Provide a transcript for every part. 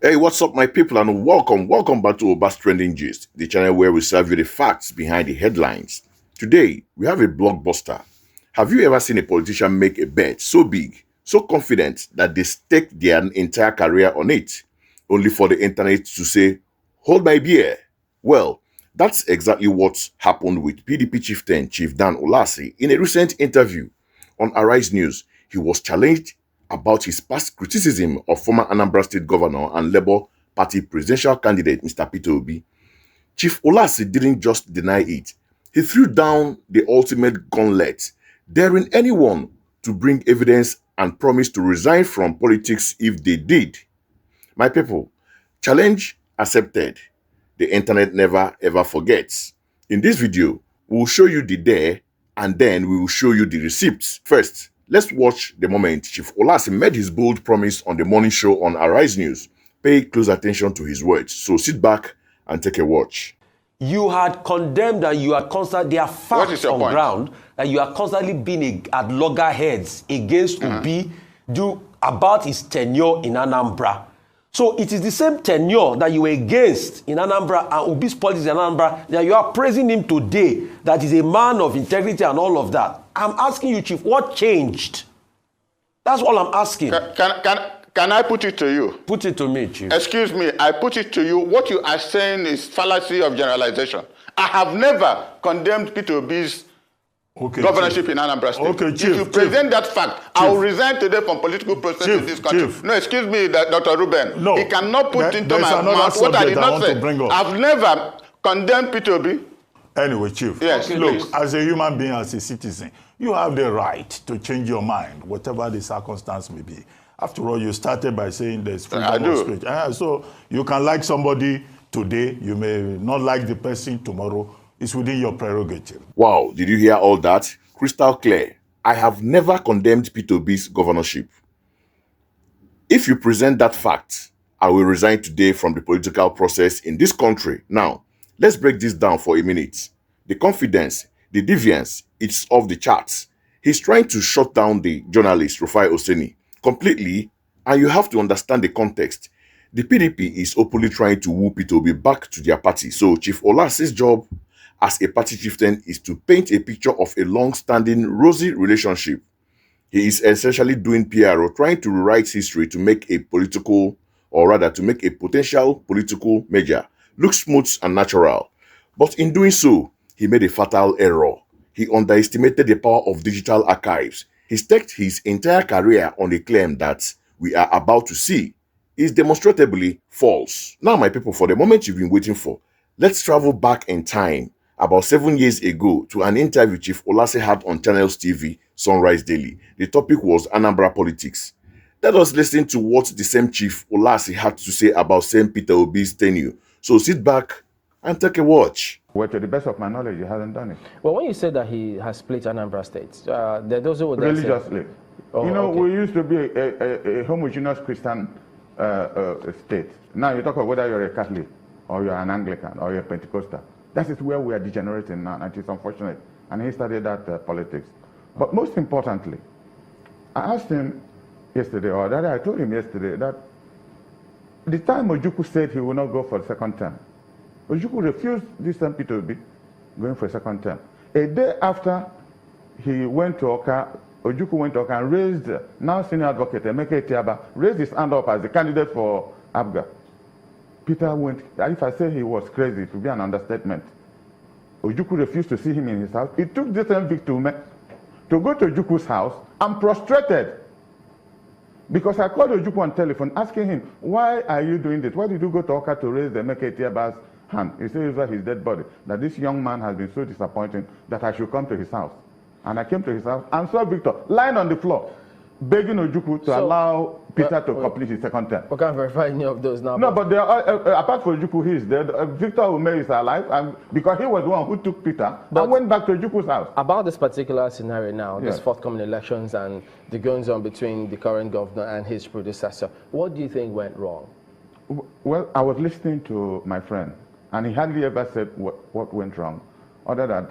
Hey, what's up, my people, and welcome back to Oba's Trending Gist, the channel where we serve you the facts behind the headlines. Today, we have a blockbuster. Have you ever seen a politician make a bet so big, so confident that they stake their entire career on it, only for the internet to say, "Hold my beer"? Well, that's exactly what happened with PDP Chieftain Dan Ulasi in a recent interview on Arise News. He was challenged about his past criticism of former Anambra State governor and Labour Party presidential candidate Mr. Peter Obi. Chief Ulasi didn't just deny it. He threw down the ultimate gauntlet, daring anyone to bring evidence and promised to resign from politics if they did. My people, challenge accepted. The internet never ever forgets. In this video, we will show you the dare and then we will show you the receipts. First, let's watch the moment Chief Ulasi made his bold promise on the morning show on Arise News. Pay close attention to his words, so sit back and take a watch. You had condemned that you are constantly, there are facts on ground that you are constantly being at loggerheads against Obi about his tenure in Anambra. So it is the same tenure that you were against in Anambra and Obi's politics in Anambra that you are praising him today, that is a man of integrity and all of that. I'm asking you, Chief, what changed? That's all I'm asking. Can I put it to you? Put it to me, Chief. Excuse me, I put it to you. What you are saying is fallacy of generalization. I have never condemned Peter Obi's governorship in Anambra State. Okay, Chief, if you present that fact, I will resign today from political process in this country. No, excuse me, Dr. Ruben. No, he cannot put into my mouth what I did not say. I've never condemned Peter Obi. Anyway, Chief, yes, look, as a human being, as a citizen, you have the right to change your mind, whatever the circumstance may be. After all, you started by saying there's freedom of speech. So you can like somebody today, you may not like the person tomorrow. It's within your prerogative. Wow, did you hear all that? Crystal clear. I have never condemned Peter Obi's governorship. If you present that fact, I will resign today from the political process in this country. Now, let's break this down for a minute. The confidence, the deviance, it's off the charts. He's trying to shut down the journalist Rufai completely, and you have to understand the context. The PDP is openly trying to woo Peter Obi back to their party, so Chief Ulasi's job as a party chieftain is to paint a picture of a long-standing rosy relationship. He is essentially doing PR or trying to rewrite history to make a political, or rather to make a potential political measure look smooth and natural. But in doing so, he made a fatal error. He underestimated the power of digital archives. He staked his entire career on a claim that we are about to see is demonstrably false. Now, my people, for the moment you've been waiting for, let's travel back in time about 7 years ago to an interview Chief Ulasi had on Channels TV, Sunrise Daily. The topic was Anambra politics. Let us listen to what the same Chief Ulasi had to say about St. Peter Obi's tenure. So sit back and take a watch. Well, to the best of my knowledge, he hasn't done it. Well, when you said that he has split Anambra State, there are those who would religiously. Oh, you know, okay. We used to be a homogeneous Christian state. Now you talk about whether you're a Catholic or you're an Anglican or you're a Pentecostal. That is where we are degenerating now, and it's unfortunate. And he studied that politics. But most importantly, I asked him yesterday, or rather I told him yesterday, that the time Ojukwu said he will not go for the second term, Ojukwu refused this time Peter Obi going for a second term. A day after he went to Oka, Ojukwu went to Oka and raised, now senior advocate Emeka Etiaba, raised his hand up as the candidate for ABGA. Peter went, if I say he was crazy, it would be an understatement. Ojukwu refused to see him in his house. He took this same Victor to go to Ojukwu's house and prostrated. Because I called Ojukwu on telephone asking him, why are you doing this? Why did you go to Oka to raise the Emeka Etiaba's hand? He said, over his dead body, that this young man has been so disappointing that I should come to his house. And I came to his house and saw Victor lying on the floor, begging Ojukwu to allow Peter to complete his second term. We can't verify any of those now. No, but they are, apart from Ojukwu, he is dead. Victor Ume is alive, and because he was the one who took Peter and went back to Ojukwu's house. About this particular scenario now, yes, this forthcoming elections and the goings on between the current governor and his predecessor, what do you think went wrong? Well, I was listening to my friend, and he hardly ever said what went wrong, other than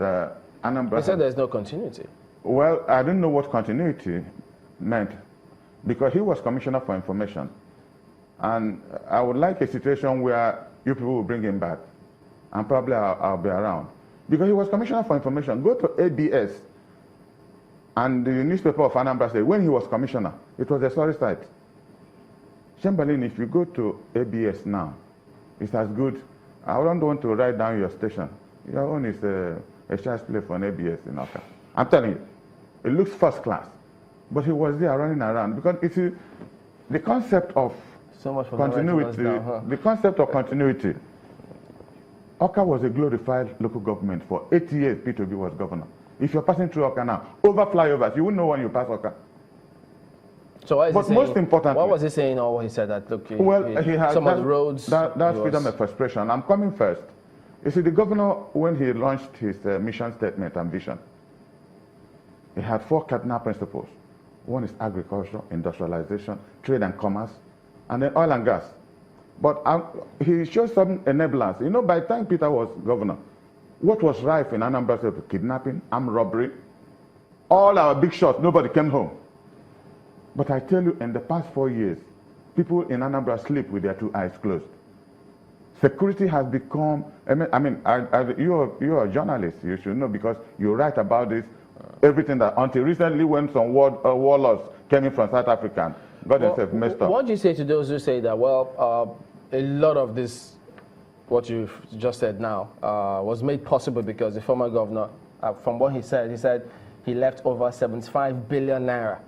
Anambra. He said there's no continuity. Well, I didn't know what continuity meant, because he was Commissioner for Information. And I would like a situation where you people will bring him back, and probably I'll be around. Because he was Commissioner for Information. Go to ABS and the newspaper of Anambra State. When he was Commissioner, it was a sorry sight. Chamberlain, if you go to ABS now, it's as good. I don't want to write down your station. Your own is a child's play for an ABS in Oka. I'm telling you, it looks first class. But he was there running around. Because you see, the concept of so much continuity, the concept of continuity, Oka was a glorified local government for 8 years. Peter Obi was governor. If you're passing through Oka now, over flyovers, you wouldn't know when you pass Oka. So what is but most importantly, what was he saying, or what he said that look, he had some of the roads. That's freedom of expression. I'm coming first. You see, the governor, when he launched his mission statement and vision, he had 4 cardinal principles. One is agriculture, industrialization, trade and commerce, and then oil and gas. But he showed some enablers. You know, by the time Peter was governor, what was rife in Anambra State? Kidnapping, armed robbery, all our big shots, nobody came home. But I tell you, in the past 4 years, people in Anambra sleep with their 2 eyes closed. Security has become, you're a journalist, you should know, because you write about this, everything that, until recently when some warlords came in from South Africa and got themselves messed up. What do you say to those who say that, well, a lot of this, what you've just said now, was made possible because the former governor, from what he said he left over 75 billion naira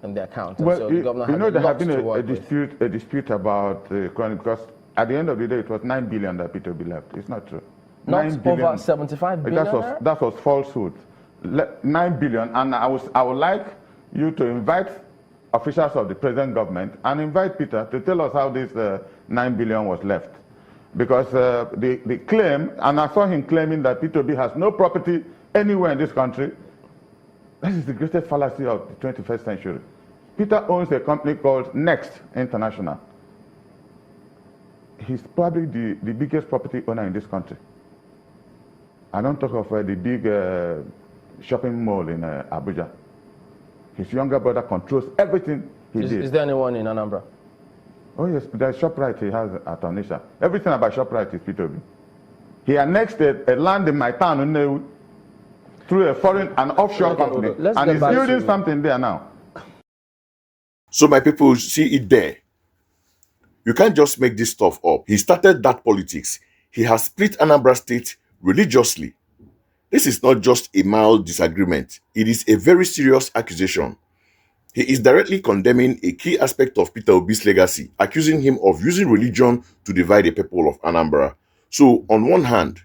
in the account. Well, so the governor there have been a dispute about the chronic, because at the end of the day, it was 9 billion that Peter Obi left. It's not true. Not over 75 billion? That was falsehood. 9 billion, and I would like you to invite officials of the present government and invite Peter to tell us how this 9 billion was left. Because the claim, and I saw him claiming that Peter Obi has no property anywhere in this country. This is the greatest fallacy of the 21st century. Peter owns a company called Next International. He's probably the biggest property owner in this country. I don't talk of the big shopping mall in Abuja. His younger brother controls everything he did. Is there anyone in Anambra? Oh yes, there's ShopRite he has at Onisha. Everything about ShopRite is Peter Obi. He annexed a land in my town through an offshore company, and he's building something there now. So my people, see it there. You can't just make this stuff up. He started that politics. He has split Anambra State religiously. This is not just a mild disagreement. It is a very serious accusation. He is directly condemning a key aspect of Peter Obi's legacy, accusing him of using religion to divide the people of Anambra. So, on one hand,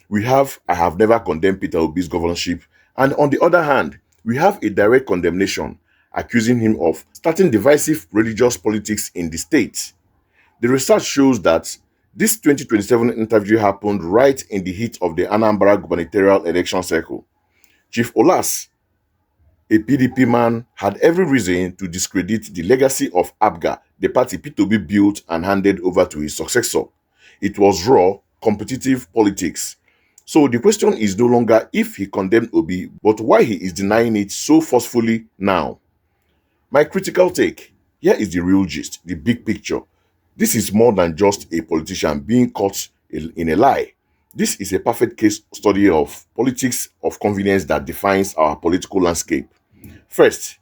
I have never condemned Peter Obi's governorship, and on the other hand, we have a direct condemnation, accusing him of starting divisive religious politics in the state. The research shows that this 2027 interview happened right in the heat of the Anambra gubernatorial election cycle. Chief Ulasi, a PDP man, had every reason to discredit the legacy of ABGA, the party Peter Obi built and handed over to his successor. It was raw, competitive politics. So the question is no longer if he condemned Obi, but why he is denying it so forcefully now. My critical take, here is the real gist, the big picture. This is more than just a politician being caught in a lie. This is a perfect case study of politics of convenience that defines our political landscape. First,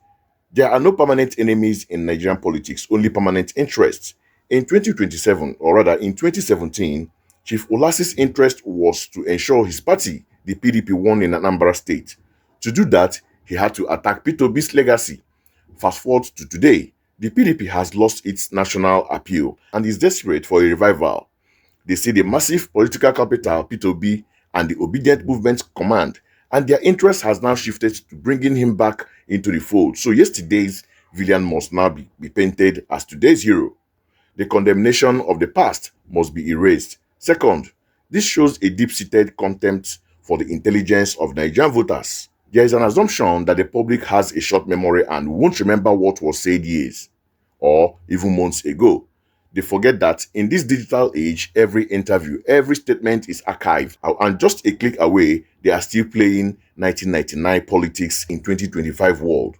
there are no permanent enemies in Nigerian politics, only permanent interests. In 2027, or rather in 2017, Chief Ulasi's interest was to ensure his party, the PDP, won in Anambra State. To do that, he had to attack Peter Obi's legacy. Fast forward to today, the PDP has lost its national appeal and is desperate for a revival. They see the massive political capital Peter Obi and the obedient movement command, and their interest has now shifted to bringing him back into the fold. So yesterday's villain must now be painted as today's hero. The condemnation of the past must be erased. Second, this shows a deep-seated contempt for the intelligence of Nigerian voters. There is an assumption that the public has a short memory and won't remember what was said years or even months ago. They forget that in this digital age, every interview, every statement is archived, and just a click away, they are still playing 1999 politics in 2025 world.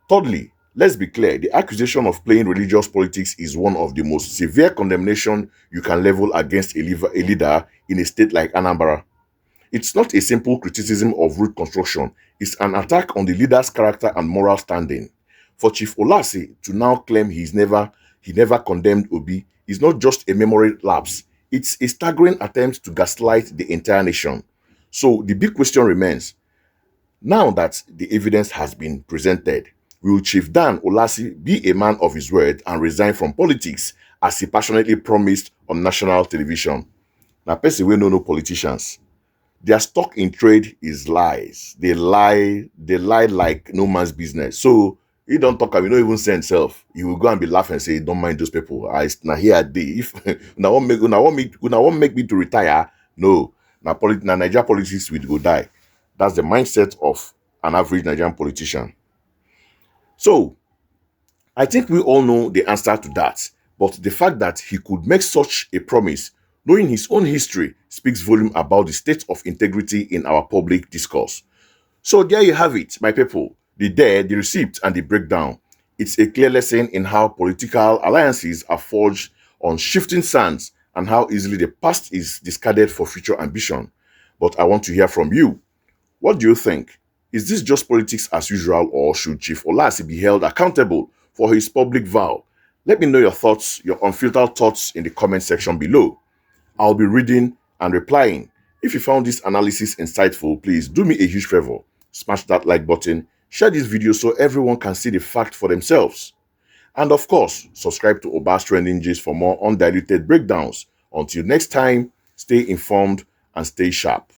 Thirdly, Let's be clear, the accusation of playing religious politics is one of the most severe condemnation you can level against a leader in a state like Anambra. It's not a simple criticism of root construction, it's an attack on the leader's character and moral standing. For Chief Ulasi to now claim he never condemned Obi is not just a memory lapse, it's a staggering attempt to gaslight the entire nation. So the big question remains, now that the evidence has been presented, will Chief Dan Ulasi be a man of his word and resign from politics as he passionately promised on national television? Now, person we no politicians. Their stock in trade is lies. They lie like no man's business. So he don't talk, you don't even say himself. He will go and be laughing and say, don't mind those people. Now here they if now won't make me to retire. No. Now Nigerian politics will go die. That's the mindset of an average Nigerian politician. So I think we all know the answer to that. But the fact that he could make such a promise, knowing his own history, speaks volume about the state of integrity in our public discourse. So there you have it, my people. The dare, the receipt, and the breakdown. It's a clear lesson in how political alliances are forged on shifting sands and how easily the past is discarded for future ambition. But I want to hear from you. What do you think? Is this just politics as usual, or should Chief Ulasi be held accountable for his public vow? Let me know your thoughts, your unfiltered thoughts in the comment section below. I'll be reading and replying. If you found this analysis insightful, please do me a huge favor. Smash that like button, share this video so everyone can see the fact for themselves. And of course, subscribe to Oba's Trending Gist for more undiluted breakdowns. Until next time, stay informed and stay sharp.